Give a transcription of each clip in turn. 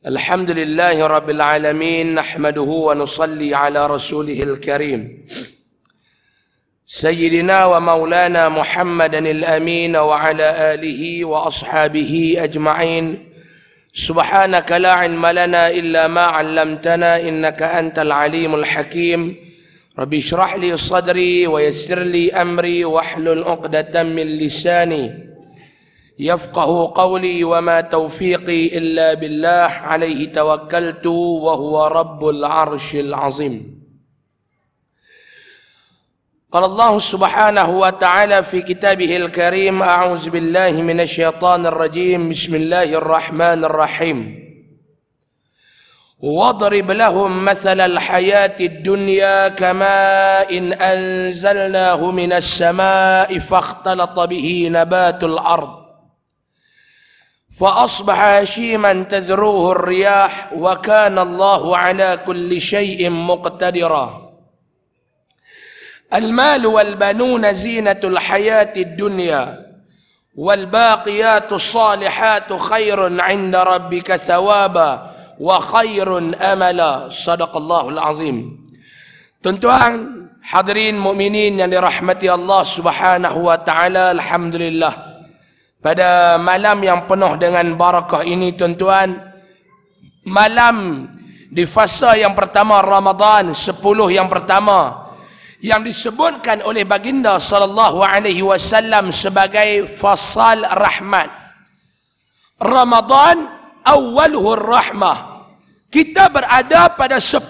الحمد لله رب العالمين نحمده ونصلي على رسوله الكريم سيدنا ومولانا محمد الأمين وعلى آله وأصحابه أجمعين سبحانك لا علم لنا إلا ما علمتنا إنك أنت العليم الحكيم رب اشرح لي صدري ويسر لي أمري واحلل عقدة من لساني يفقه قولي وما توفيقي إلا بالله عليه توكلت وهو رب العرش العظيم. قال الله سبحانه وتعالى في كتابه الكريم أعوذ بالله من الشيطان الرجيم بسم الله الرحمن الرحيم واضرب لهم مثل الحياة الدنيا كماء أنزلناه من السماء فاختلط به نبات الأرض فأصبح هشيما تذروه الرياح وكان الله على كل شيء مقتدرا. المال والبنون زينة الحياة الدنيا والباقيات الصالحات خير عند ربك ثوابا وخير أملا. صدق الله العظيم. Tuan-tuan, hadirin mukminin yang dirahmati Allah Subhanahu wa taala, alhamdulillah. Pada malam yang penuh dengan barakah ini, tuan-tuan, malam di fasa yang pertama Ramadan, 10 yang pertama, yang disebutkan oleh baginda sallallahu alaihi wasallam sebagai fasal rahmat. Ramadan awwaluhu rahmah. Kita berada pada 10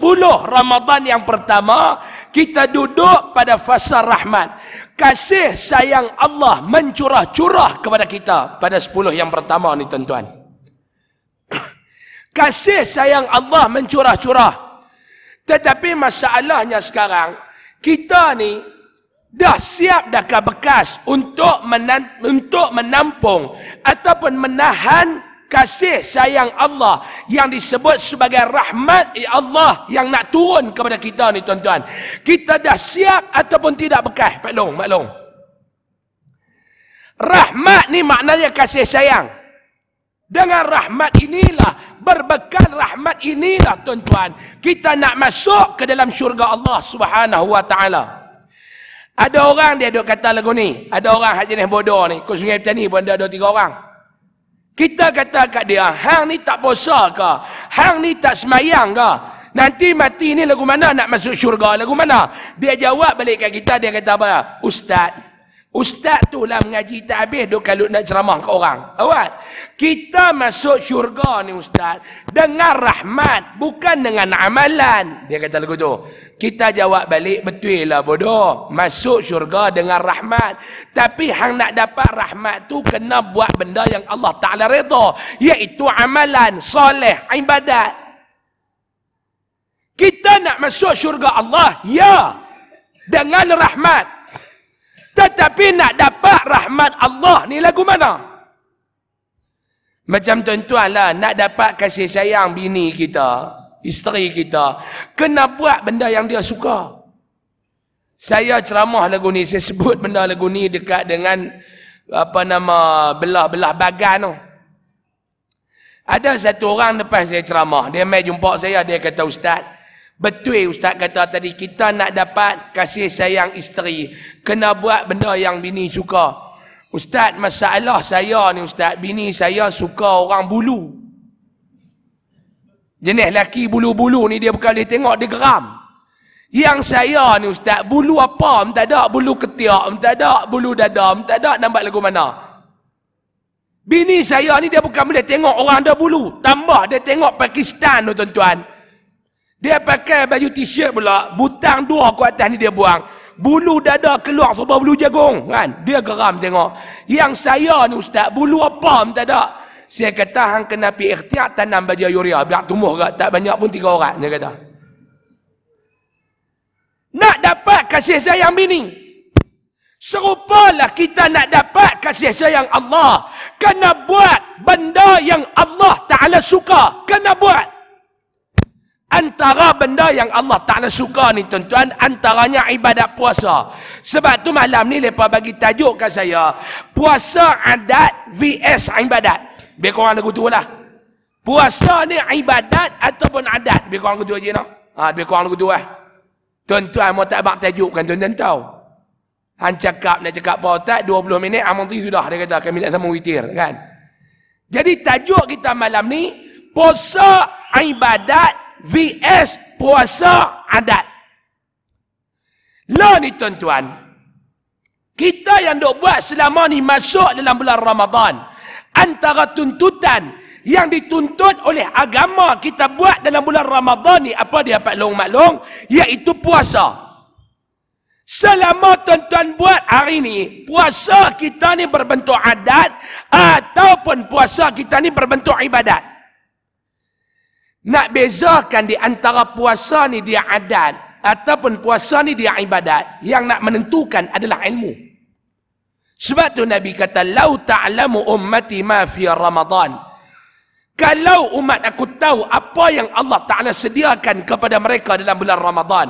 Ramadan yang pertama, kita duduk pada fasa rahmat. Kasih sayang Allah mencurah-curah kepada kita pada 10 yang pertama ni, tuan-tuan. Kasih sayang Allah mencurah-curah. Tetapi masalahnya sekarang, kita ni dah siap dah bekas untuk menampung ataupun menahan kasih sayang Allah yang disebut sebagai rahmat Allah yang nak turun kepada kita ni, tuan-tuan. Kita dah siap ataupun tidak bekas? Maklum. Rahmat ni maknanya kasih sayang. Dengan rahmat inilah, berbekal rahmat inilah, tuan-tuan, kita nak masuk ke dalam syurga Allah Subhanahu wa taala. Ada orang dia duk kata lagu ni, ada orang hak jenis bodoh ni, kat Sungai Petani pun ada 2-3 orang. Kita kata kat dia, hang ni tak puasa ke? Hang ni tak semayang ke? Nanti mati ni lagu mana nak masuk syurga? Lagu mana? Dia jawab balik kat kita, dia kata apa? Ustaz tu lah mengaji tak habis, duk kalut nak ceramah ke orang. Awak, kita masuk syurga ni, Ustaz, dengan rahmat, bukan dengan amalan. Dia kata lagu tu. Kita jawab balik, betul lah bodoh. Masuk syurga dengan rahmat. Tapi hang nak dapat rahmat tu kena buat benda yang Allah Ta'ala redha, iaitu amalan soleh, ibadat. Kita nak masuk syurga Allah, ya, dengan rahmat. Tetapi nak dapat rahmat Allah ni lagu mana? Macam tuan-tuan lah, nak dapat kasih sayang bini kita, isteri kita, kena buat benda yang dia suka. Saya ceramah lagu ni, saya sebut benda lagu ni dekat dengan belah-belah bagan tu. Ada satu orang lepas saya ceramah, dia mai jumpa saya, dia kata, Ustaz, betul Ustaz kata tadi, kita nak dapat kasih sayang isteri, kena buat benda yang bini suka. Ustaz, masalah saya ni Ustaz, bini saya suka orang bulu. Jenis lelaki bulu-bulu ni dia bukan boleh tengok, dia geram. Yang saya ni Ustaz, bulu apa? Tak ada, bulu ketiak, tak ada, bulu dada, tak ada, nampak lagu mana? Bini saya ni dia bukan boleh tengok orang ada bulu, tambah dia tengok Pakistan tu, tuan-tuan. Dia pakai baju t-shirt pula, butang 2 ke atas ni dia buang. Bulu dada keluar sebab bulu jagung, kan? Dia geram tengok. Yang saya ni Ustaz, bulu apa tak ada. Saya kata, hang kena pergi ikhtiar tanam baja yuria, biar tumbuh kat, tak banyak pun 3 orang, dia kata. Nak dapat kasih sayang bini, serupalah kita nak dapat kasih sayang Allah. Kena buat benda yang Allah Ta'ala suka, kena buat. Antara benda yang Allah Ta'ala suka ni, tuan-tuan, antaranya ibadat puasa. Sebab tu malam ni mereka bagi tajuk kat saya, puasa adat vs ibadat. Biar korang lagu tu lah. Puasa ni ibadat ataupun adat. Lebih kurang gitu je nak. Lebih kurang gitu lah. Tuan-tuan mau tak abang tajuk kan tuan-tuan tahu. Han cakap nak cakap apa tak 20 minit amanti sudah dia kata kami nak sama witir kan. Jadi tajuk kita malam ni puasa ibadat vs puasa adat. Lah ni tuan-tuan, kita yang duk buat selama ni masuk dalam bulan Ramadan, antara tuntutan yang dituntut oleh agama kita buat dalam bulan Ramadan ni, apa dia Pak Long maklum, iaitu puasa. Selama tuan-tuan buat hari ni, puasa kita ni berbentuk adat ataupun puasa kita ni berbentuk ibadat. Nak bezakan di antara puasa ni dia adat ataupun puasa ni dia ibadat, yang nak menentukan adalah ilmu. Sebab tu Nabi kata, "Lau ta'lamu ummati ma fi Ramadan." Kalau umat aku tahu apa yang Allah Ta'ala sediakan kepada mereka dalam bulan Ramadan,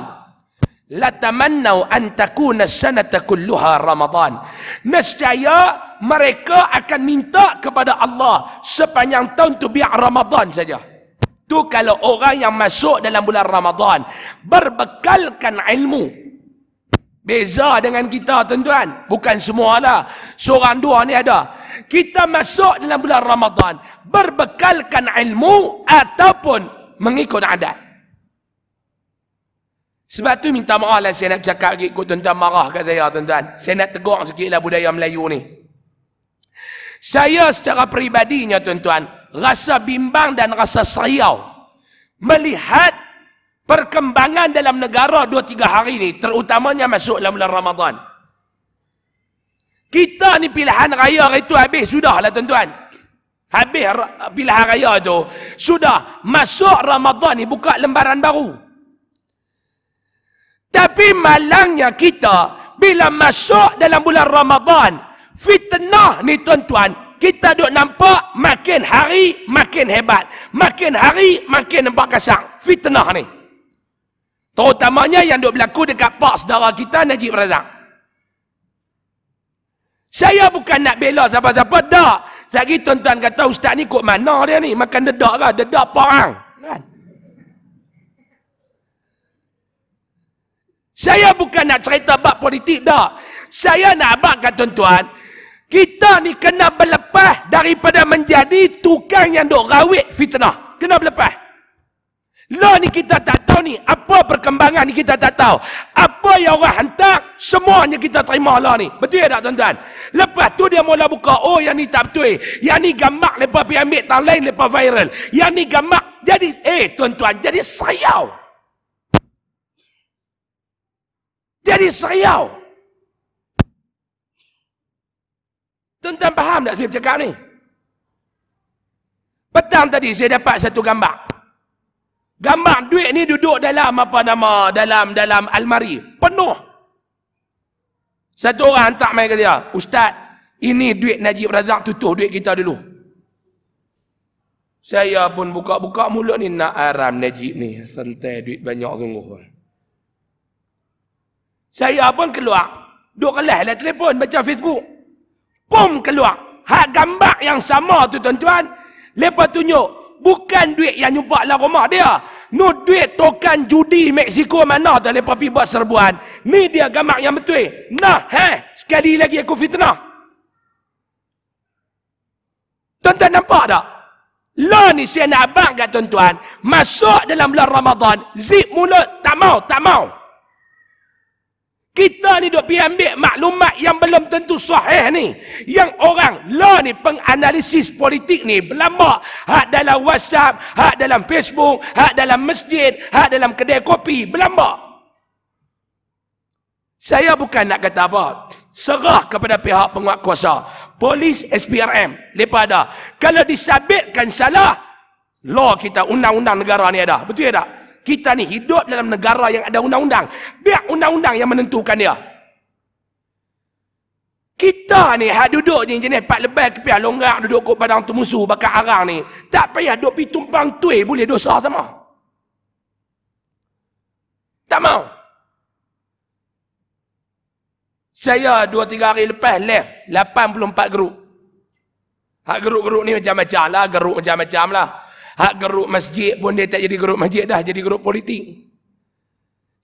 latamannau an takuna sanata kulluha Ramadan. Nescaya mereka akan minta kepada Allah sepanjang tahun tu biar Ramadan saja. Tu kalau orang yang masuk dalam bulan Ramadan berbekalkan ilmu. Beza dengan kita tuan-tuan. Bukan semualah. Seorang dua ni ada. Kita masuk dalam bulan Ramadan berbekalkan ilmu ataupun mengikut adat. Sebab tu minta maaf lah saya nak bercakap lagi ikut tuan-tuan marah kat saya tuan-tuan. Saya nak tegur sikit lah budaya Melayu ni. Saya secara peribadinya tuan-tuan rasa bimbang dan rasa seriau melihat perkembangan dalam negara 2-3 hari ni, terutamanya masuk dalam bulan Ramadan. Kita ni pilihan raya itu habis sudah lah tuan-tuan. Habis pilihan raya tu, sudah masuk Ramadan ni buka lembaran baru. Tapi malangnya kita bila masuk dalam bulan Ramadan, fitnah ni tuan-tuan, kita duk nampak makin hari makin hebat, makin hari makin nampak kasar. Fitnah ni. Terutamanya yang duk berlaku dekat pak saudara kita Najib Razak. Saya bukan nak bela siapa-siapa, tak. Sehari tuan-tuan kata ustaz ni kok mana dia ni, makan dedak lah, dedak parang. Kan? Saya bukan nak cerita bab politik, tak. Saya nak abangkan tuan-tuan, kita ni kena berlepas daripada menjadi tukang yang duk rawit fitnah. Kena berlepas. Lah ni kita tak tahu ni, apa perkembangan ni kita tak tahu. Apa yang orang hantar, semuanya kita terima lah ni. Betul tak tuan-tuan? Lepas tu dia mula buka, oh yang ni tak betul. Yang ni gambar, lepas pergi ambil tang lain, lepas viral. Yang ni gambar, jadi, tuan-tuan, jadi seriau. Jadi seriau. Tuan-tuan faham tak saya bercakap ni? Petang tadi saya dapat satu gambar. Gambar duit ni duduk dalam apa nama, dalam almari penuh. Satu orang hantar mai kata dia, ustaz, ini duit Najib Razak, tutup duit kita dulu. Saya pun buka-buka mulut ni, nak aram Najib ni, santai duit banyak sungguh. Saya pun keluar, duk kelas lah telefon, baca Facebook. Pum keluar, hak gambar yang sama tu tuan-tuan, lepas tunjuk. Bukan duit yang nyumpak lah rumah dia. No duit tokan judi Mexico mana tak lepas pergi buat serbuan. Ni dia gambar yang betul. Nah, sekali lagi aku fitnah. Tuan-tuan nampak tak? Lah ni saya nak abang kat tuan-tuan. Masuk dalam bulan Ramadan, zip mulut, tak mau. Kita ni duk pergi ambil maklumat yang belum tentu sahih ni. Yang orang lah ni penganalisis politik ni berlambak. Hak dalam WhatsApp, hak dalam Facebook, hak dalam masjid, hak dalam kedai kopi, berlambak. Saya bukan nak kata apa. Serah kepada pihak penguatkuasa. Polis, SPRM, lepas ada. Kalau disabitkan salah, law kita, undang-undang negara ni ada. Betul tak? Kita ni hidup dalam negara yang ada undang-undang. Biar undang-undang yang menentukan dia. Kita ni hak duduk je jenis pak lebay kepiah longgak duduk kot padang temusu bakar arang ni. Tak payah duk pergi tumpang tuai boleh dosa sama. Tak mau. Saya 2-3 hari lepas left 84 grup. Hak grup-grup ni macam-macam lah, geruk macam-macam lah. Hak geruk masjid pun dia tak jadi geruk masjid dah, jadi geruk politik.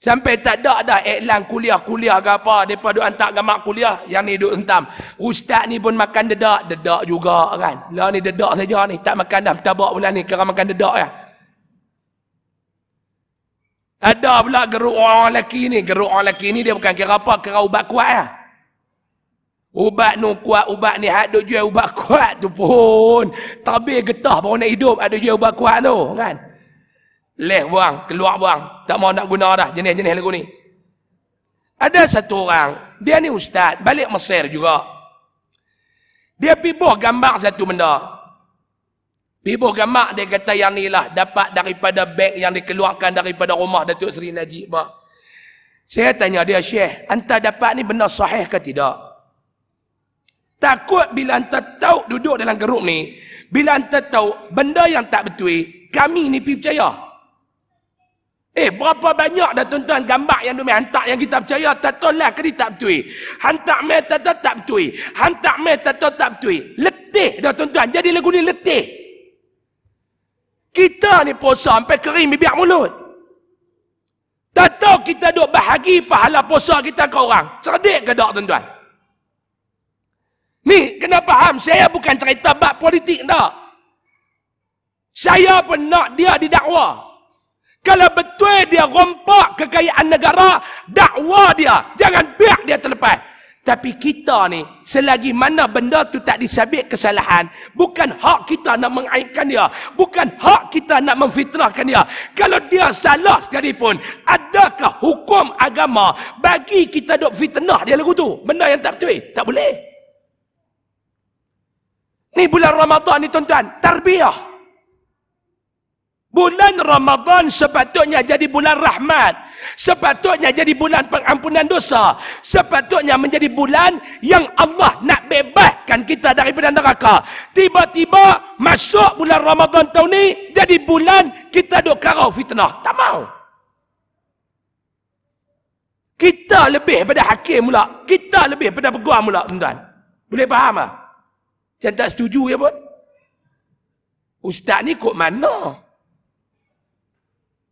Sampai tak ada dah iklan kuliah-kuliah ke apa. Mereka duk hantar gambar kuliah. Yang ni duk hentam. Ustaz ni pun makan dedak. Dedak juga kan. Lah ni dedak saja ni. Tak makan dah. Tabak bulan ni. Kira makan dedak ya. Ada pula geruk orang lelaki ni. Geruk orang lelaki ni dia bukan kira apa. Kira ubat kuat ya. Ubat nu kuat. Ubat ni. Hak duk jual ubat kuat tu pun. Tabir getah baru nak hidup. Ada jual ubat kuat tu kan. Leh buang, keluar buang. Tak mau nak guna dah jenis-jenis lagu ni. Ada satu orang, dia ni ustaz, balik Mesir juga. Dia pergi buah gambar satu benda. Pergi buah gambar, dia kata yang ni lah, dapat daripada beg yang dikeluarkan daripada rumah Datuk Seri Najib. Saya tanya dia, Syekh, anta dapat ni benda sahih ke tidak? Takut bila anta tahu duduk dalam geruk ni, bila anta tahu benda yang tak betul, kami ni pergi percaya. Berapa banyak dah tuan-tuan gambar yang dumi hantar yang kita percaya tak tahu lah ke dia tak betul. Hantar mail tak tahu tak betul. Hantar mail tak tahu tak betul. Letih dah tuan-tuan. Jadi lagu ni letih. Kita ni puasa sampai kering bibir mulut. Tak tahu kita duk bahagi pahala puasa kita ke orang. Cerdik ke tak tuan-tuan? Ni kena faham. Saya bukan cerita bab politik tak. Saya pun nak dia didakwa. Kalau betul dia rompak kekayaan negara, dakwa dia. Jangan biar dia terlepas. Tapi kita ni, selagi mana benda tu tak disabit kesalahan, bukan hak kita nak mengaibkan dia. Bukan hak kita nak memfitnahkan dia. Kalau dia salah sekalipun, adakah hukum agama bagi kita duk fitnah dia lagu tu? Benda yang tak betul. Tak boleh. Ni bulan Ramadan ni tuan-tuan, tarbiyah. Bulan Ramadan sepatutnya jadi bulan rahmat. Sepatutnya jadi bulan pengampunan dosa. Sepatutnya menjadi bulan yang Allah nak bebaskan kita daripada neraka. Tiba-tiba masuk bulan Ramadan tahun ni, jadi bulan kita duk karau fitnah. Tak mau. Kita lebih pada hakim pula. Kita lebih pada peguam pula, tuan-tuan. Boleh faham tak? Saya tak setuju ya pun. Ustaz ni kok mana?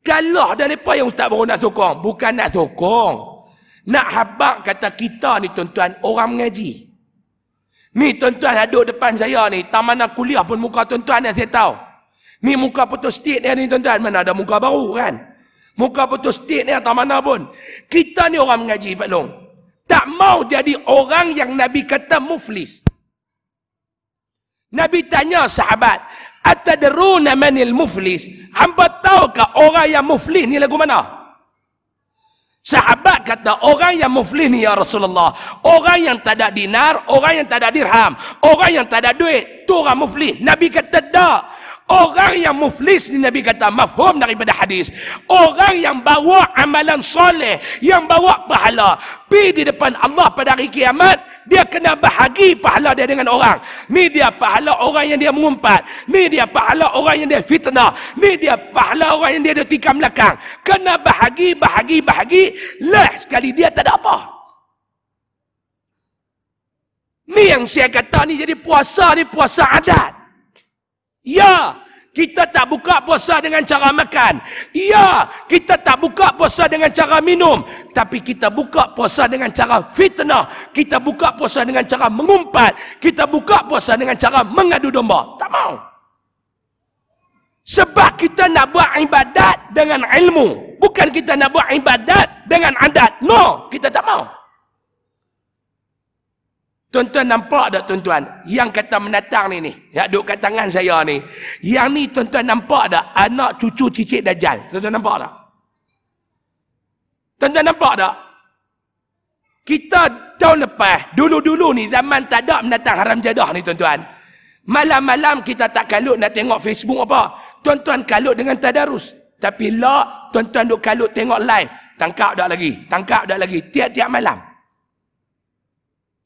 Kalah dah lepas yang ustaz baru nak sokong. Bukan nak sokong. Nak habak kata kita ni tuan-tuan orang mengaji. Ni tuan-tuan duduk depan saya ni. Taman kuliah pun muka tuan-tuan yang saya tahu. Ni muka putus state dia ni tuan-tuan. Mana ada muka baru kan. Muka putus state ni atau mana pun. Kita ni orang mengaji Pak Long. Tak mau jadi orang yang Nabi kata muflis. Nabi tanya sahabat. Atadruna manil muflis? Hamba tahukah orang yang muflis ni lagu mana? Sahabat kata orang yang muflis ni ya Rasulullah, orang yang tak ada dinar, orang yang tak ada dirham, orang yang tak ada duit, tu orang muflis. Nabi kata tak. Orang yang muflis ni Nabi kata mafhum daripada hadis. Orang yang bawa amalan soleh, yang bawa pahala, pergi di depan Allah pada hari kiamat, dia kena bahagi pahala dia dengan orang. Ni dia pahala orang yang dia mengumpat. Ni dia pahala orang yang dia fitnah. Ni dia pahala orang yang dia tikam belakang. Kena bahagi. Lah sekali dia tak ada apa. Ni yang saya kata ni jadi puasa ni puasa adat. Ya, kita tak buka puasa dengan cara makan. Ya, kita tak buka puasa dengan cara minum. Tapi kita buka puasa dengan cara fitnah. Kita buka puasa dengan cara mengumpat. Kita buka puasa dengan cara mengadu domba. Tak mau. Sebab kita nak buat ibadat dengan ilmu. Bukan kita nak buat ibadat dengan adat. No, kita tak mau. Tuan-tuan nampak tak tuan-tuan? Yang kata menatang ni. Yang duduk kat tangan saya ni. Yang ni tuan-tuan nampak tak? Anak cucu cicit Dajjal. Tuan-tuan nampak tak? Tuan-tuan nampak tak? Kita tahun lepas, dulu-dulu ni zaman tak ada menatang haram jadah ni tuan-tuan. Malam-malam kita tak kalut nak tengok Facebook apa. Tuan-tuan kalut dengan tadarus. Tapi lah tuan-tuan duk kalut tengok live. Tangkap dak lagi. Tiap-tiap malam.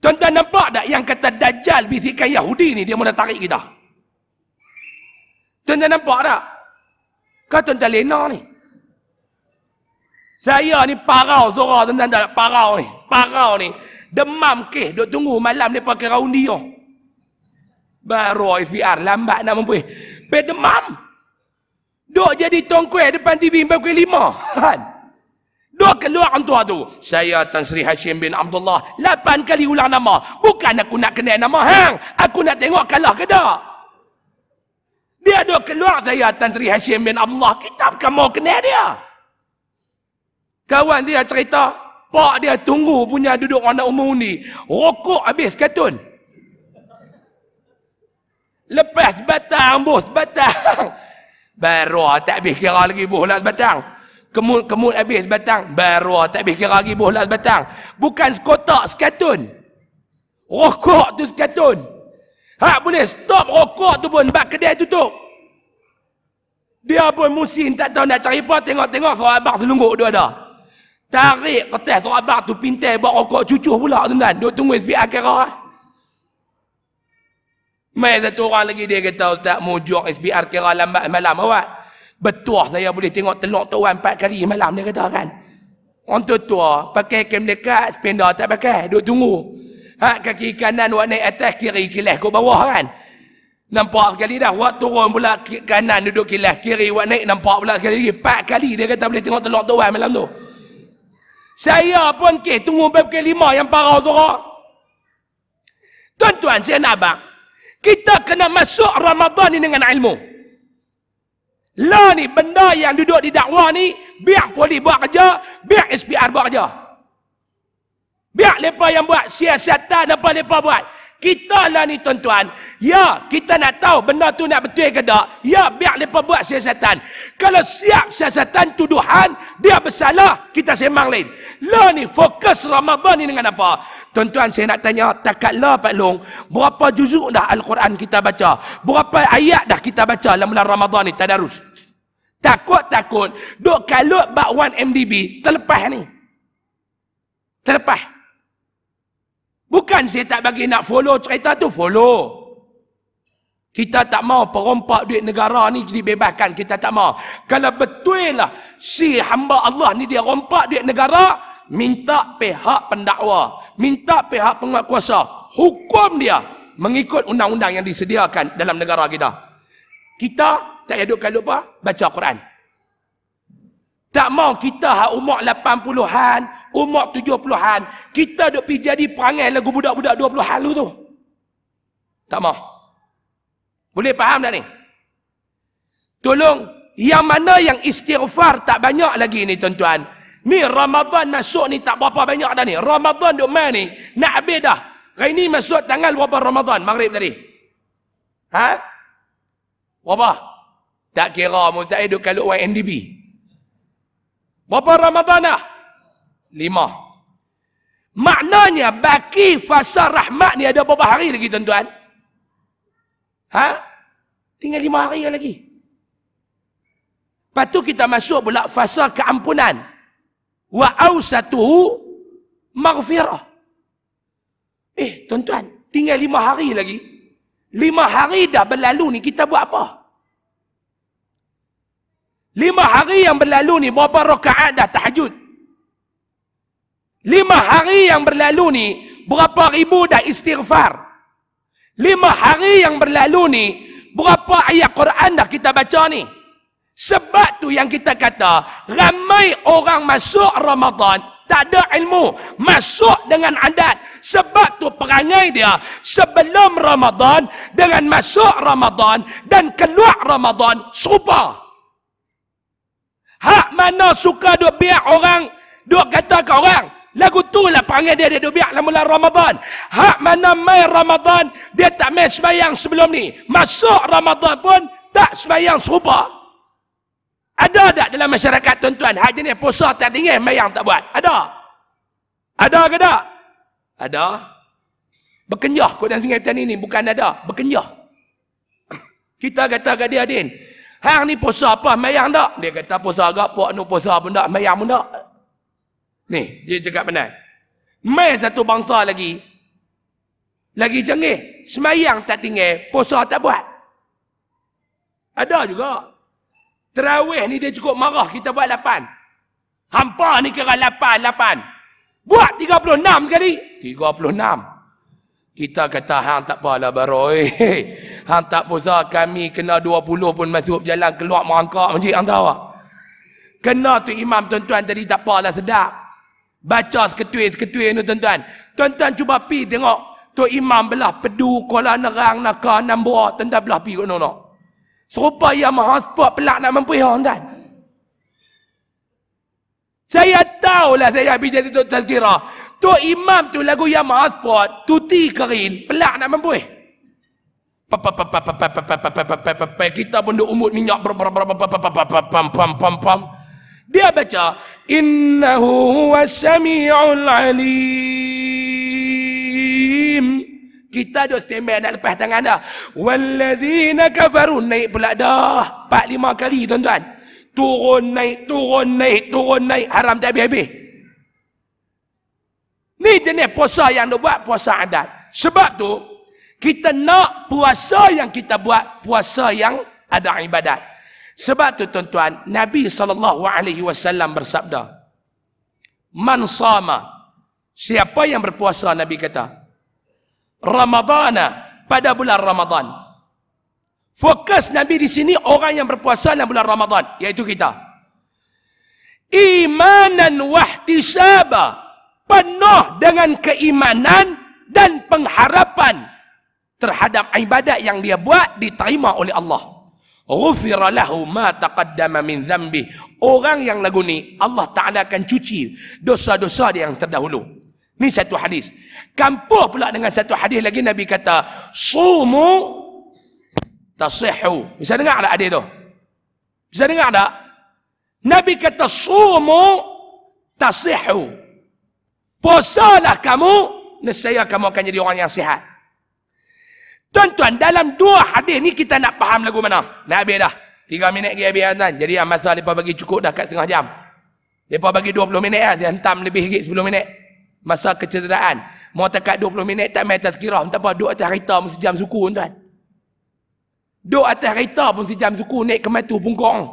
Tuan-tuan nampak tak yang kata Dajjal bisikan Yahudi ni dia mula tarik kita? Tuan-tuan nampak tak? Kau tuan-tuan lena ni. Saya ni parau suara tuan-tuan tak? Parau ni. Demam ke? Duk tunggu malam dia pakai raundi oh. Baru SPR lambat nak mempunyai. Demam. Duk jadi tongkuih depan TV pukul 5. Kan? Duk keluar orang tua tu. Saya Tan Sri Hashim bin Abdullah. 8 kali ulang nama. Bukan aku nak kenal nama hang. Aku nak tengok kalah ke tak. Dia duk keluar, saya Tan Sri Hashim bin Abdullah. Kita bukan mau kenal dia. Kawan dia cerita, pak dia tunggu punya duduk anak umur ni. Rokok habis kartun. Lepas batang, bos batang. Baru tak habis kira lagi bohlas batang. Kemut habis batang. Baru tak habis kira lagi bohlas batang. Bukan sekotak, sekatun. Rokok tu sekatun. Hak boleh stop rokok tu pun bak kedai tutup. Dia pun musim tak tahu nak cari apa. Tengok-tengok seorang abang selungguk tu ada. Tarik kertas seorang abang tu pintai buat rokok cucuh pula tuan-tuan. Duk tunggu SPR kira. Mai satu orang lagi dia kata, Ustaz mujuk SPR kira lambat malam awak. Betul saya boleh tengok telur tuan 4 kali malam, dia kata kan. Orang tua pakai kem dekat, sepeda tak pakai, duk tunggu. Hak kaki kanan awak naik atas, kiri kilas ke bawah kan. Nampak sekali dah, awak turun pula kanan duduk kilas, kiri awak naik nampak pula sekali lagi. 4 kali dia kata boleh tengok telur tuan malam tu. Saya pun tunggu pukul 5 yang parah suara. Tuan-tuan, saya nak abang. Kita kena masuk Ramadan ni dengan ilmu. Lah ni benda yang duduk di dakwah ni, biar polis buat kerja, biar SPR buat kerja. Biar mereka yang buat siasatan apa mereka buat. Kita lah ni tuan-tuan, ya kita nak tahu benda tu nak betul ke tak. Ya biar mereka buat siasatan. Kalau siap siasatan tuduhan, dia bersalah, kita sembang lain. Lah ni fokus Ramadan ni dengan apa? Tuan-tuan saya nak tanya, takatlah Pak Long, berapa juzuk dah Al-Quran kita baca? Berapa ayat dah kita baca dalam bulan Ramadan ni, tadarus? Takut-takut, duk kalut bak 1 MDB, terlepas ni. Terlepas. Bukan saya tak bagi nak follow cerita tu, follow. Kita tak mau perompak duit negara ni dibebaskan, kita tak mau. Kalau betul lah si hamba Allah ni dia rompak duit negara, minta pihak pendakwa, minta pihak penguatkuasa, hukum dia mengikut undang-undang yang disediakan dalam negara kita. Kita tak duduk kalau apa? Baca Quran. Tak mau kita hak umur 80-an, umur 70-an, kita duk pergi jadi perangai lagu budak-budak 20-an lu tu. Tak mau. Boleh faham tak ni? Tolong, yang mana yang istighfar tak banyak lagi ni tuan-tuan. Ni Ramadan masuk ni tak berapa banyak dah ni. Ramadan duk main ni, nak habis dah. Hari ni masuk tanggal berapa Ramadan? Maghrib tadi. Ha? Berapa? Tak kira, mustahil duk kalau YNDB. Berapa Ramadan dah? 5. Maknanya baki fasa rahmat ni ada berapa hari lagi tuan-tuan? Ha? Tinggal 5 hari lagi. Lepas tu kita masuk pula fasa keampunan. Wa awsatuhu maghfirah. Tuan-tuan, tinggal 5 hari lagi. 5 hari dah berlalu ni kita buat apa? 5 hari yang berlalu ni berapa rakaat dah tahajud? 5 hari yang berlalu ni berapa ribu dah istighfar? 5 hari yang berlalu ni berapa ayat Quran dah kita baca ni? Sebab tu yang kita kata ramai orang masuk Ramadan tak ada ilmu, masuk dengan adat. Sebab tu perangai dia sebelum Ramadan dengan masuk Ramadan dan keluar Ramadan serupa. Hak mana suka duk biar orang duk kata ke orang, lagu tu lah perangai dia duk biar dalam bulan Ramadan. Hak mana mai Ramadan dia tak mai sembahyang sebelum ni, masuk Ramadan pun tak sembahyang serupa. Ada tak dalam masyarakat tuan-tuan hak jenis puasa tak tinggal sembahyang tak buat? Ada? Ada ke tak? Ada. Berkenyah kot dalam Sungai Petani ni, bukan ada, berkenyah. Kita kata kat dia, Din, hang ni puasa apa? Mayang tak? Dia kata puasa agak, puak nu puasa pun tak, mayang pun tak. Ni, dia cakap benar. Mai satu bangsa lagi jengih. Semayang tak tinggal, puasa tak buat. Ada juga. Terawih ni dia cukup marah, kita buat 8. Hampa ni kira 8. Buat 36 sekali. 36. Kita kata hang tak apalah baroi. Hang tak puasa, kami kena 20 pun masuk jalan keluar merangkak masjid. Hang tahu tak? Kena tu imam tuan-tuan tadi tak apalah sedap. Baca seketui ni tuan-tuan. Tuan-tuan cuba pi tengok. Tu imam belah Pedu, Kuala Nerang, Naka, Nambua. Tuan-tuan belah pi kat mana. Serupa yang maha sport pelak nak mampu tuan-tuan. Saya tahulah saya habis jadi Tok Tazkirah. Tu imam tu lagu Yamaha Sport, tuti kerin, pelak nak mampu. Kita pun duk umut minyak dia baca innahu huwas samiul alim. Kita duk standby nak lepas tangan dah. Walladzina kafaru, naik pula dah 4-5 kali tuan-tuan. Turun naik, haram tak habis-habis. Ni jenis puasa yang dia buat, puasa adat. Sebab tu kita nak puasa yang kita buat, puasa yang ada ibadat. Sebab tu tuan-tuan, Nabi SAW bersabda, man sama, siapa yang berpuasa, Nabi kata, Ramadana, pada bulan Ramadan. Fokus Nabi di sini orang yang berpuasa dalam bulan Ramadan, iaitu kita. Imanan wahtisaba, penuh dengan keimanan dan pengharapan terhadap ibadat yang dia buat diterima oleh Allah. Ghufira lahu ma taqaddama min dhanbi. Orang yang lagu ni Allah Taala akan cuci dosa-dosa dia yang terdahulu. Ni satu hadis. Campur pula dengan satu hadis lagi, Nabi kata, sumu tasihhu. Bisa dengar tak adik tu? Bisa dengar tak? Nabi kata sumu tasihhu. Puasalah kamu, nescaya kamu akan jadi orang yang sihat. Tuan-tuan, dalam dua hadis ni kita nak faham lagu mana? Nak habis dah. 3 minit lagi habis tuan. Jadi masa mereka bagi cukup dah kat setengah jam. Mereka bagi 20 minit lah. Dia hentam lebih sikit 10 minit. Masa kecederaan. Mau tekat 20 minit tak main tazkirah. Tak apa, duduk atas kereta pun sejam suku tuan. Duduk atas kereta pun sejam suku, naik ke matu pungkong.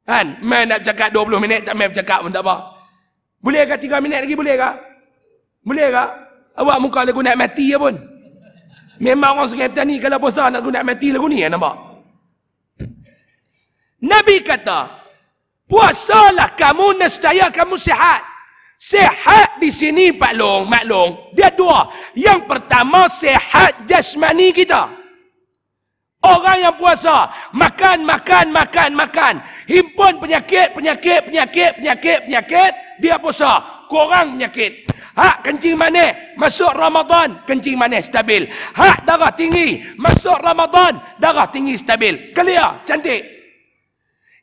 Kan? Main nak bercakap 20 minit tak main bercakap pun tak apa. Boleh ke 3 minit lagi, boleh ke? Boleh ke? Awak muka lagu nak mati ya pun. Memang orang Sungai Petani kalau puasa nak mati lagu ni ya, nampak? Nabi kata, puasalah kamu nescaya kamu sihat. Sihat di sini Pak Long, Mak Long, dia dua. Yang pertama sihat jasmani kita. Orang yang puasa, makan. Himpun penyakit, dia puasa, kurang penyakit. Hak kencing manis, masuk Ramadan, kencing manis stabil. Hak darah tinggi, masuk Ramadan, darah tinggi stabil. Clear, cantik.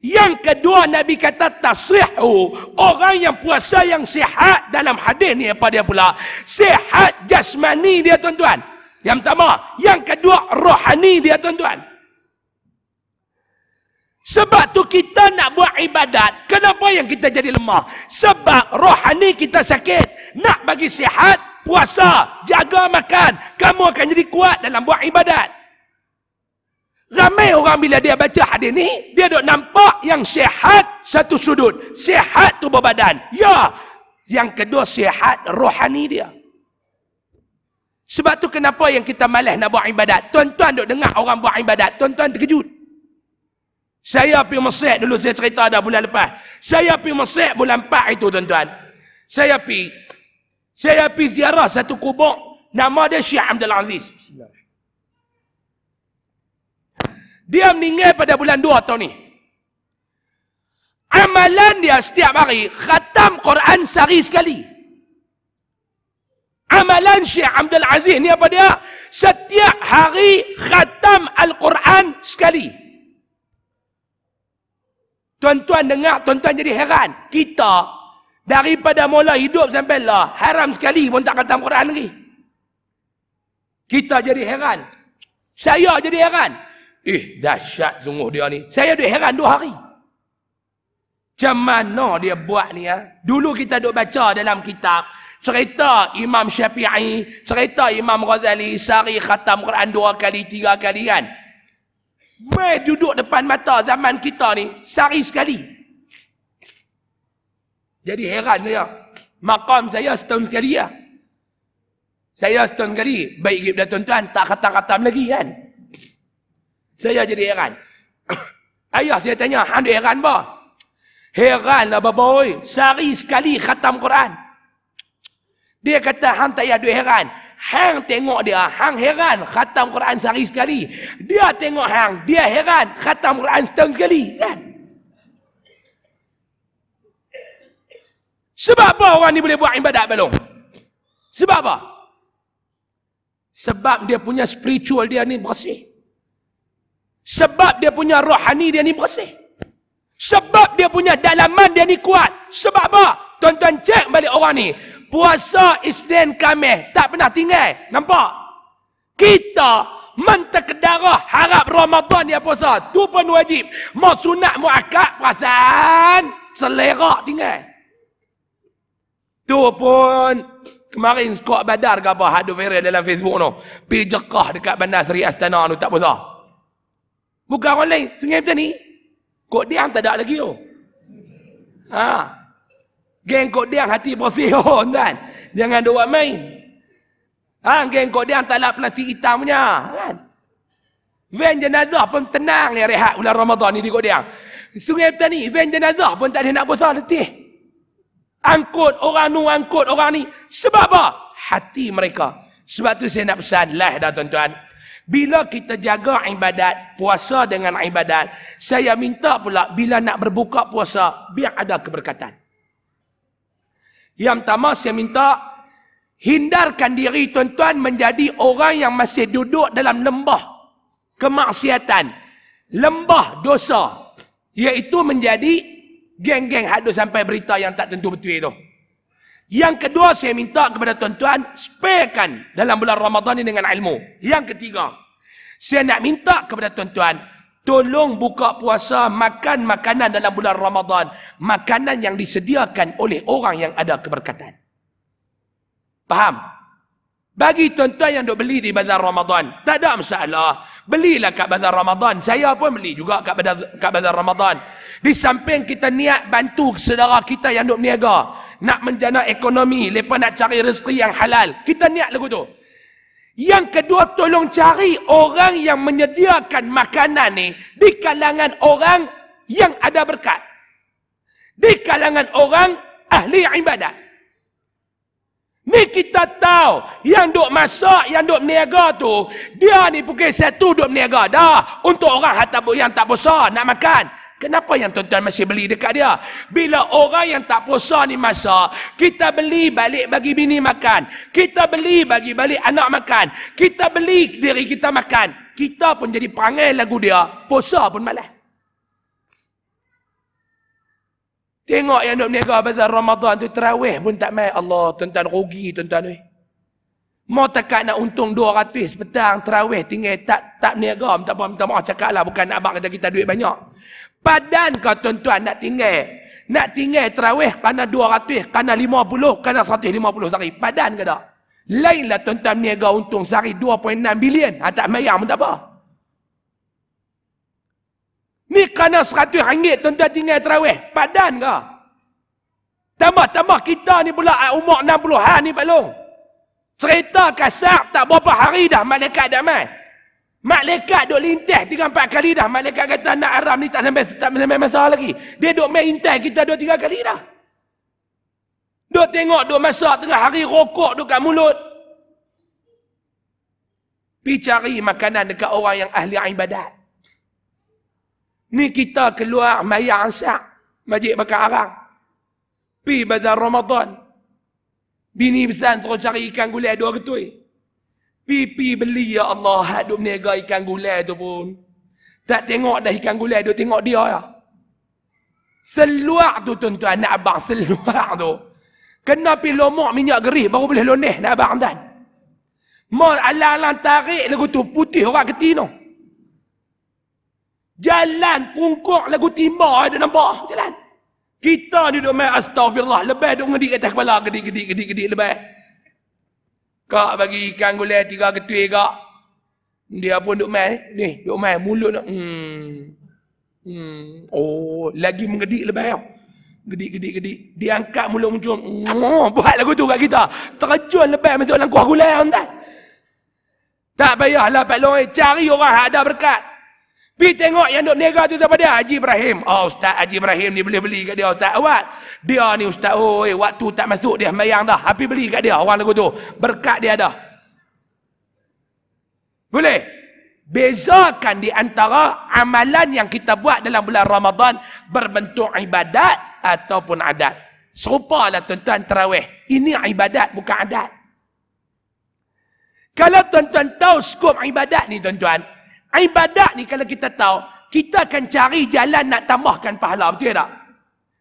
Yang kedua Nabi kata tasihhu. Orang yang puasa yang sihat dalam hadis ni apa dia pula? Sihat jasmani dia tuan-tuan. Yang pertama. Yang kedua rohani dia tuan-tuan. Sebab tu kita nak buat ibadat. Kenapa yang kita jadi lemah? Sebab rohani kita sakit. Nak bagi sihat, puasa, jaga makan. Kamu akan jadi kuat dalam buat ibadat. Ramai orang bila dia baca hadis ni, dia duk nampak yang sihat satu sudut. Sihat tubuh badan. Ya. Yang kedua sihat rohani dia. Sebab tu kenapa yang kita malas nak buat ibadat. Tuan-tuan duk dengar orang buat ibadat, tuan-tuan terkejut. Saya pergi Mesir dulu, saya cerita dah bulan lepas. Saya pergi Mesir bulan 4 itu tuan-tuan. Saya pergi ziarah satu kubur, nama dia Syekh Abdul Aziz. Dia meninggal pada bulan 2 tahun ni. Amalan dia setiap hari khatam Quran sehari sekali. Amalan Syekh Abdul Aziz ni apa dia? Setiap hari khatam Al-Quran sekali. Tuan-tuan dengar, tuan-tuan jadi heran. Kita daripada mula hidup sampai lah, haram sekali pun tak khatam Quran lagi. Kita jadi heran. Saya jadi heran. Dahsyat sungguh dia ni. Saya duduk heran 2 hari. Macam mana dia buat ni ya? Dulu kita duduk baca dalam kitab. Cerita Imam Syafi'i, cerita Imam Ghazali, sehari khatam Quran 2 kali, 3 kali kan. Mai duduk depan mata zaman kita ni, sehari sekali. Jadi heran saya. Maqam saya setahun sekali ya. Saya setahun sekali. Baik dah tuan-tuan, tak khatam-khatam lagi kan. Saya jadi heran. Ayah saya tanya, hang duk heran apa? Heran lah bapa oi. Sehari sekali khatam Quran. Dia kata, hang tak payah duk heran. Hang tengok dia, hang heran khatam Quran sehari sekali. Dia tengok hang, dia heran khatam Quran setahun sekali. Kan? Sebab apa orang ni boleh buat ibadat belum? Sebab apa? Sebab dia punya spiritual dia ni bersih. Sebab dia punya rohani dia ni bersih. Sebab dia punya dalaman dia ni kuat. Sebab apa? Tuan-tuan cek balik orang ni. Puasa Isnin Khamis tak pernah tinggal. Nampak? Kita menterkedarah harap Ramadan dia puasa. Tu pun wajib. Mau sunat muakkad perasaan selera tinggal. Tu pun kemarin skor badar ke apa hadu viral dalam Facebook tu. Pi jekah dekat Bandar Seri Astana tu tak puasa. Bukan orang lain, Sungai macam ni. Kok Diang tak ada lagi tu. Geng Kok Diang hati bersih kan. Jangan buat main. Geng Kok Diang tak ada plastik hitam punya kan. Van jenazah pun tenang ya rehat bulan Ramadan ni di Kok Diang. Sungai macam ni, van jenazah pun tak ada nak puasa letih. Angkut orang nu, angkut orang ni. Sebab apa? Hati mereka. Sebab tu saya nak pesan lah dah tuan-tuan. Bila kita jaga ibadat, puasa dengan ibadat, saya minta pula bila nak berbuka puasa, biar ada keberkatan. Yang pertama saya minta, hindarkan diri tuan-tuan menjadi orang yang masih duduk dalam lembah kemaksiatan, lembah dosa, iaitu menjadi geng-geng hadu sampai berita yang tak tentu betul itu. Yang kedua saya minta kepada tuan-tuan, sparekan dalam bulan Ramadan ini dengan ilmu. Yang ketiga, saya nak minta kepada tuan-tuan, tolong buka puasa, makan makanan dalam bulan Ramadan. Makanan yang disediakan oleh orang yang ada keberkatan. Faham? Bagi tuan-tuan yang duk beli di bazar Ramadan, tak ada masalah. Belilah kat bazar Ramadan. Saya pun beli juga kat bazar Ramadan. Di samping kita niat bantu saudara kita yang duk berniaga, nak menjana ekonomi, lepas nak cari rezeki yang halal. Kita niat lagu tu. Yang kedua, tolong cari orang yang menyediakan makanan ni di kalangan orang yang ada berkat. Di kalangan orang ahli ibadat. Ni kita tahu, yang duk masak, yang duk berniaga tu, dia ni pukul 1 duk berniaga dah. Untuk orang yang tak puasa, nak makan. Kenapa yang tuan-tuan masih beli dekat dia? Bila orang yang tak puasa ni masak, kita beli balik bagi bini makan. Kita beli bagi balik anak makan. Kita beli diri kita makan. Kita pun jadi perangai lagu dia. Puasa pun malas. Tengok yang duk berniaga bazar Ramadan tu, tarawih pun tak main. Allah, tuan-tuan rugi tuan-tuan ni. Mau takat nak untung 200 petang, tarawih tinggal tak berniaga. Minta maaf cakap lah, bukan nak abang kata kita duit banyak. Padan kau tuan-tuan nak tinggal tarawih kerana 200, kerana 50, kerana 150 sehari. Padan ke tak? Lainlah tuan-tuan berniaga untung sehari 2.6 bilion. Tak mayang pun tak apa. Ni kerana 100 ringgit tuan-tuan tinggal tarawih. Padan ke? Tambah kita ni pula umur 60-an ni Pak Long. Cerita kasar tak berapa hari dah malaikat dah mai. Malaikat duk lintas 3-4 kali dah. Malaikat kata nak haram ni tak sampai masalah lagi. Dia duk main intai kita 2-3 kali dah. Duk tengok, duk masak tengah hari, rokok duk kat mulut. Pi cari makanan dekat orang yang ahli ibadat. Ni kita keluar mayang asyak, majik bakar arang. Pi bazar Ramadan. Bini pesan suruh cari ikan gulai 2 ketui. Pipi beli ya Allah, hak duk berniaga ikan gulai tu pun. Tak tengok dah ikan gulai, duk tengok dia ya. Seluak tu tuan-tuan, nak abang seluak tu. Kena pi lomok minyak gerih baru boleh loneh nak abang dan. Mau alang-alang tarik lagu tu putih orang ketino. Jalan pungkuk lagu timur ada nampak jalan. Kita ni duk main astagfirullah, lebih duk ngedik atas kepala, gedik lebih. Kak bagi ikan gulai 3 ketui kak. Dia pun duk main ni, duk main mulut nak. Oh, lagi mengedik lebih tau. Gedik. Dia angkat mulut muncul. Buat lagu tu kat kita. Terjun lebih masuk dalam kuah gulai tuan. Tak payahlah Pak Long, cari orang yang ada berkat. Pergi tengok yang duk nega tu siapa dia? Haji Ibrahim. Oh, Ustaz Haji Ibrahim ni boleh beli kat dia, Ustaz awak. Dia ni Ustaz, waktu tak masuk dia sembahyang dah. Habis beli kat dia orang lagu tu. Berkat dia dah. Boleh? Bezakan di antara amalan yang kita buat dalam bulan Ramadan berbentuk ibadat ataupun adat. Serupalah tuan-tuan tarawih. Ini ibadat bukan adat. Kalau tuan-tuan tahu skop ibadat ni tuan-tuan, ibadat ni kalau kita tahu, kita akan cari jalan nak tambahkan pahala, betul tak?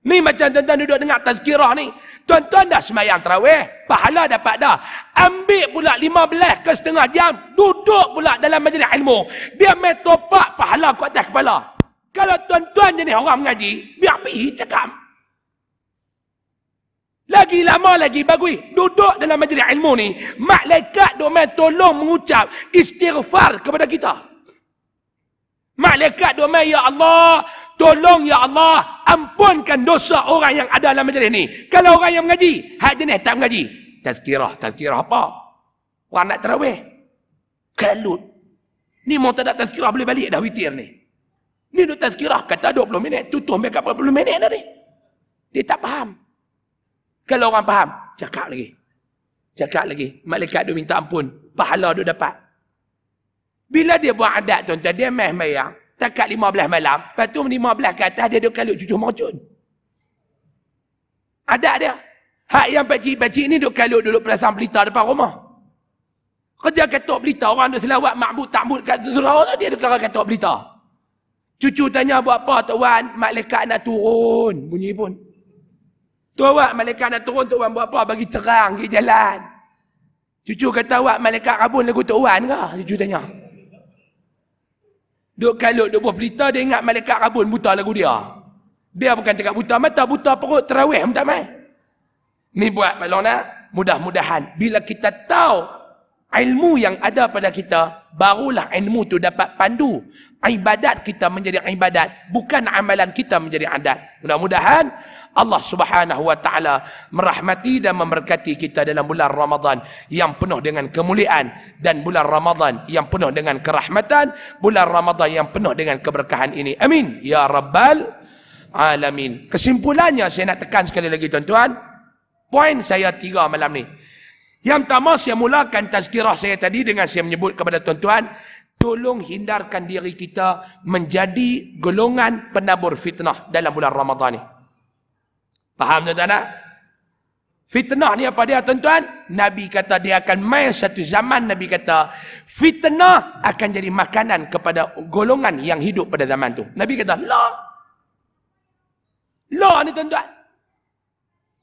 Ni macam tuan-tuan duduk dengar tazkirah ni. Tuan-tuan dah sembahyang tarawih, pahala dapat dah. Ambil pula 15 ke setengah jam, duduk pula dalam majlis ilmu. Dia main topak pahala ke atas kepala. Kalau tuan-tuan jenis orang mengaji, biar pergi cakap. Lagi lama lagi bagui. Duduk dalam majlis ilmu ni, malaikat duk main tolong mengucap istighfar kepada kita. Malaikat duk main, ya Allah, tolong ya Allah, ampunkan dosa orang yang ada dalam majlis ni. Kalau orang yang mengaji, hak jenis tak mengaji, tazkirah apa? Orang nak tarawih. Kalut. Ni mau tak ada tazkirah boleh balik dah witir ni. Ni duk tazkirah kata 20 minit, tutup mereka 40 minit dah ni. Dia tak faham. Kalau orang faham, cakap lagi. Cakap lagi. Malaikat dia minta ampun. Pahala dia dapat. Bila dia buat adat tuan-tuan, dia main sembahyang. Takat 15 malam. Lepas tu 15 ke atas, dia duduk kalut cucu mercun. Adat dia. Hak yang pakcik-pakcik ni duduk kalut duduk pelasang pelita depan rumah. Kerja katuk pelita. Orang duduk selawat makbut takbut kat surau tu, dia duduk katuk pelita. Cucu tanya buat apa tuan? Malaikat nak turun. Bunyi pun. Tuan, malaikat nak turun, tuan buat apa? Bagi terang ke jalan. Cucu kata, awak malaikat rabun lagu tuan ke? Cucu tanya. Duk kalut, duk buah pelita, dia ingat malaikat rabun buta lagu dia. Dia bukan cakap buta mata, buta perut, terawih, tak main. Ni buat Pak Lona, mudah-mudahan. Bila kita tahu ilmu yang ada pada kita, barulah ilmu tu dapat pandu. Ibadat kita menjadi ibadat. Bukan amalan kita menjadi adat. Mudah-mudahan Allah Subhanahu wa taala merahmati dan memberkati kita dalam bulan Ramadan yang penuh dengan kemuliaan dan bulan Ramadan yang penuh dengan kerahmatan, bulan Ramadan yang penuh dengan keberkahan ini. Amin ya rabbal alamin. Kesimpulannya saya nak tekan sekali lagi tuan-tuan, poin saya 3 malam ni. Yang pertama, saya mulakan tazkirah saya tadi dengan saya menyebut kepada tuan-tuan, tolong hindarkan diri kita menjadi golongan penabur fitnah dalam bulan Ramadan ni. Faham tuan-tuan tak? Fitnah ni apa dia tuan-tuan? Nabi kata dia akan main satu zaman, Nabi kata fitnah akan jadi makanan kepada golongan yang hidup pada zaman tu. Nabi kata, la ni tuan-tuan.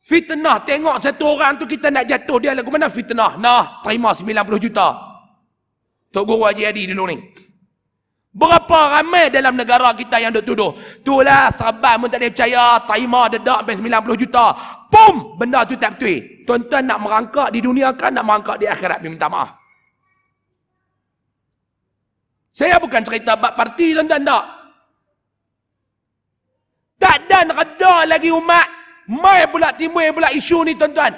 Fitnah, tengok satu orang tu kita nak jatuh dia lagu mana fitnah. Nah, terima 90 juta. Tok Guru Haji Adi dulu ni. Berapa ramai dalam negara kita yang duk tuduh. Itulah serban pun tak ada percaya, terima dedak sampai 90 juta. Pum, benda tu tak betul. Tuan-tuan nak merangkak di dunia kan, nak merangkak di akhirat, minta maaf. Saya bukan cerita bab parti tuan-tuan tak. Tak dan reda lagi umat. Mai pula timbul pula isu ni tuan-tuan.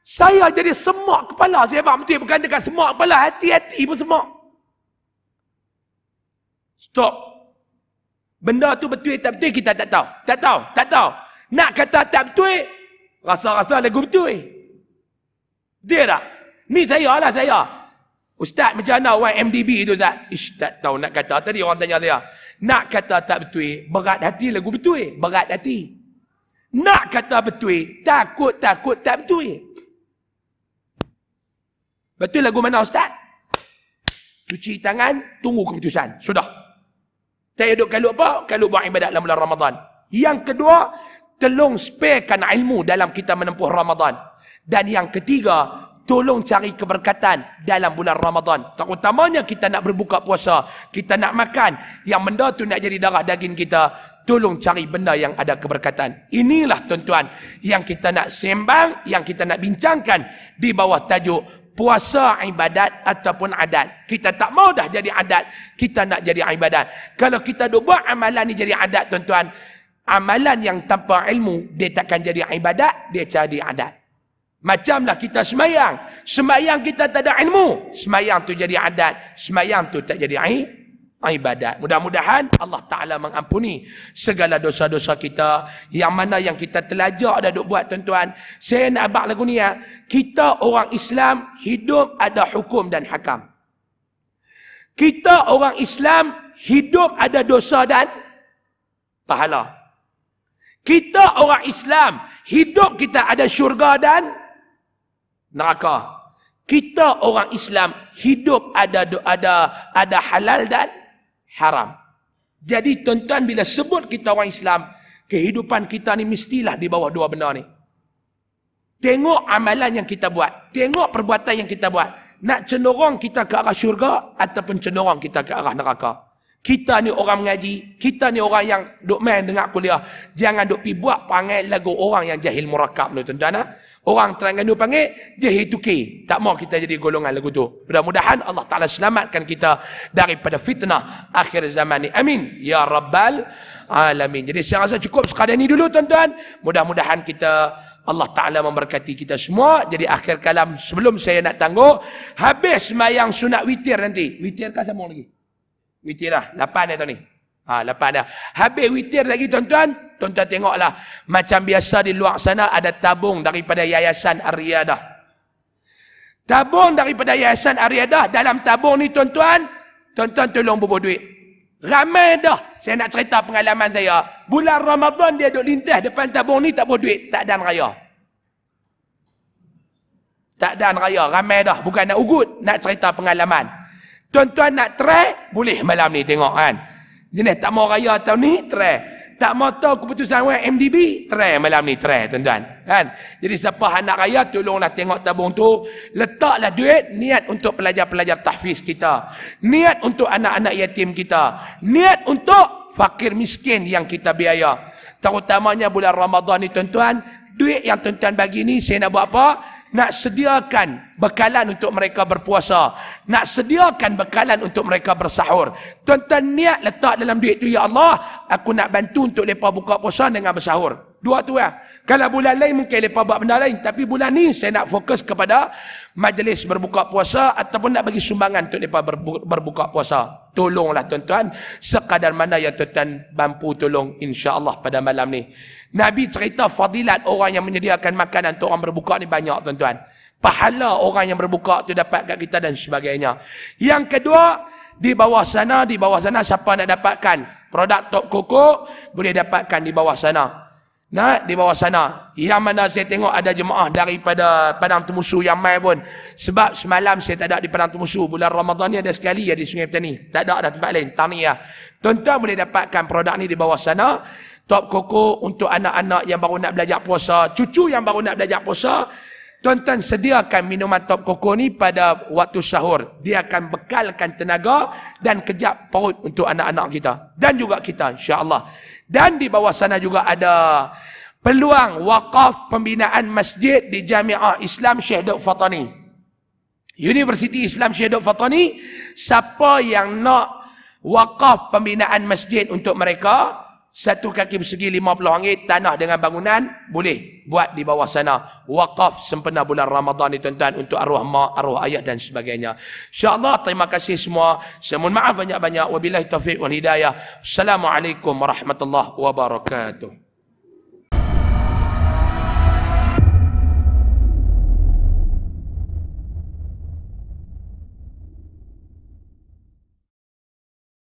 Saya jadi semak kepala. Saya betul bukan dekat semak kepala, hati-hati pun semak. Stop. Benda tu betul tak betul kita tak tahu. Tak tahu. Nak kata tak betul, rasa-rasa lagu betul. Dia tak? Ni saya. Ustaz macam mana YMDB tu Ustaz? Tak tahu nak kata. Tadi orang tanya saya. Nak kata tak betul, berat hati lagu betul. Berat hati. Nak kata betul, takut tak betul. Betul lagu mana Ustaz? Cuci tangan, tunggu keputusan. Sudah. Saya duduk kalut apa? Kalut buat ibadat dalam bulan Ramadan. Yang kedua, tolong sparekan ilmu dalam kita menempuh Ramadan. Dan yang ketiga, tolong cari keberkatan dalam bulan Ramadan. Terutamanya kita nak berbuka puasa, kita nak makan, yang benda tu nak jadi darah daging kita, tolong cari benda yang ada keberkatan. Inilah tuan-tuan yang kita nak sembang, yang kita nak bincangkan di bawah tajuk puasa ibadat ataupun adat. Kita tak mau dah jadi adat, kita nak jadi ibadat. Kalau kita duk buat amalan ni jadi adat tuan-tuan, amalan yang tanpa ilmu, dia takkan jadi ibadat, dia jadi adat. Macamlah kita sembahyang kita tak ada ilmu, sembahyang tu jadi adat, sembahyang tu tak jadi ibadat. Mudah-mudahan Allah Ta'ala mengampuni segala dosa-dosa kita. Yang mana yang kita telajak dah duk buat tuan-tuan. Saya nak abang lagu ni ya. Kita orang Islam hidup ada hukum dan hakam. Kita orang Islam hidup ada dosa dan pahala. Kita orang Islam hidup kita ada syurga dan neraka. Kita orang Islam hidup ada halal dan haram. Jadi tuan-tuan, bila sebut kita orang Islam, kehidupan kita ni mestilah di bawah dua benda ni. Tengok amalan yang kita buat, tengok perbuatan yang kita buat. Nak cenderung kita ke arah syurga ataupun cenderung kita ke arah neraka. Kita ni orang mengaji, kita ni orang yang duk main dengar kuliah. Jangan duk pi buat panggil lagu orang yang jahil murakab ni tuan-tuan. Orang Terengganu panggil jahil tuki. Tak mau kita jadi golongan lagu tu. Mudah-mudahan Allah Ta'ala selamatkan kita daripada fitnah akhir zaman ni. Amin. Ya Rabbal Alamin. Jadi saya rasa cukup sekadar ni dulu tuan-tuan. Mudah-mudahan kita Allah Ta'ala memberkati kita semua. Jadi akhir kalam sebelum saya nak tangguh. Habis sembahyang sunat witir nanti. Witir kan sama lagi? Witir lah. 8 dah tahun ni. 8 dah. Habis witir lagi tuan-tuan. Tuan-tuan tengoklah. Macam biasa di luar sana ada tabung daripada Yayasan Ar-Riyadah. Tabung daripada Yayasan Ar-Riyadah. Dalam tabung ni tuan-tuan. Tuan-tuan tolong bubuh duit. Ramai dah. Saya nak cerita pengalaman saya. Bulan Ramadan dia duduk lintas depan tabung ni tak bubuh duit. Tak dan raya. Tak dan raya. Ramai dah. Bukan nak ugut. Nak cerita pengalaman. Tuan-tuan nak try. Boleh malam ni tengok kan. Jenis tak mau raya tahun ni. Try. Tak mau tahu keputusan MDB, try malam ni, try tuan-tuan. Kan? Jadi siapa nak raya, tolonglah tengok tabung tu. Letaklah duit, niat untuk pelajar-pelajar tahfiz kita. Niat untuk anak-anak yatim kita. Niat untuk fakir miskin yang kita biaya. Terutamanya bulan Ramadan ni tuan-tuan, duit yang tuan-tuan bagi ni, saya nak buat apa? Nak sediakan bekalan untuk mereka berpuasa. Nak sediakan bekalan untuk mereka bersahur. Tuan-tuan niat letak dalam duit tu, ya Allah, aku nak bantu untuk mereka buka puasa dengan bersahur. Dua tu lah. Kalau bulan lain mungkin mereka buat benda lain. Tapi bulan ni saya nak fokus kepada majlis berbuka puasa ataupun nak bagi sumbangan untuk mereka berbuka puasa. Tolonglah tuan-tuan. Sekadar mana yang tuan-tuan mampu tolong insya-Allah pada malam ni. Nabi cerita fadilat orang yang menyediakan makanan untuk orang berbuka ni banyak tuan-tuan. Pahala orang yang berbuka tu dapat kat kita dan sebagainya. Yang kedua, di bawah sana siapa nak dapatkan produk Top Coco boleh dapatkan di bawah sana. Nah, di bawah sana. Yang mana saya tengok ada jemaah daripada Padang Temusu yang mai pun. Sebab semalam saya tak ada di Padang Temusu. Bulan Ramadan ni ada sekali ya di Sungai Petani. Tak ada tempat lain. Tahniah. Tuan-tuan boleh dapatkan produk ni di bawah sana. Top Coco untuk anak-anak yang baru nak belajar puasa. Cucu yang baru nak belajar puasa. Tuan-tuan sediakan minuman Top Coco ni pada waktu sahur. Dia akan bekalkan tenaga dan kejap perut untuk anak-anak kita. Dan juga kita insya-Allah. Dan di bawah sana juga ada peluang wakaf pembinaan masjid di Jamiah Islam Syekh Dr. Fatani. Universiti Islam Syekh Dr. Fatani. Siapa yang nak wakaf pembinaan masjid untuk mereka, satu kaki persegi RM50 tanah dengan bangunan, boleh buat di bawah sana. Wakaf sempena bulan Ramadan ni tuan-tuan untuk arwah mak, arwah ayah dan sebagainya. InsyaAllah terima kasih semua. Saya mohon maaf banyak-banyak. Wabillahi taufiq wal hidayah. Assalamualaikum warahmatullahi wabarakatuh.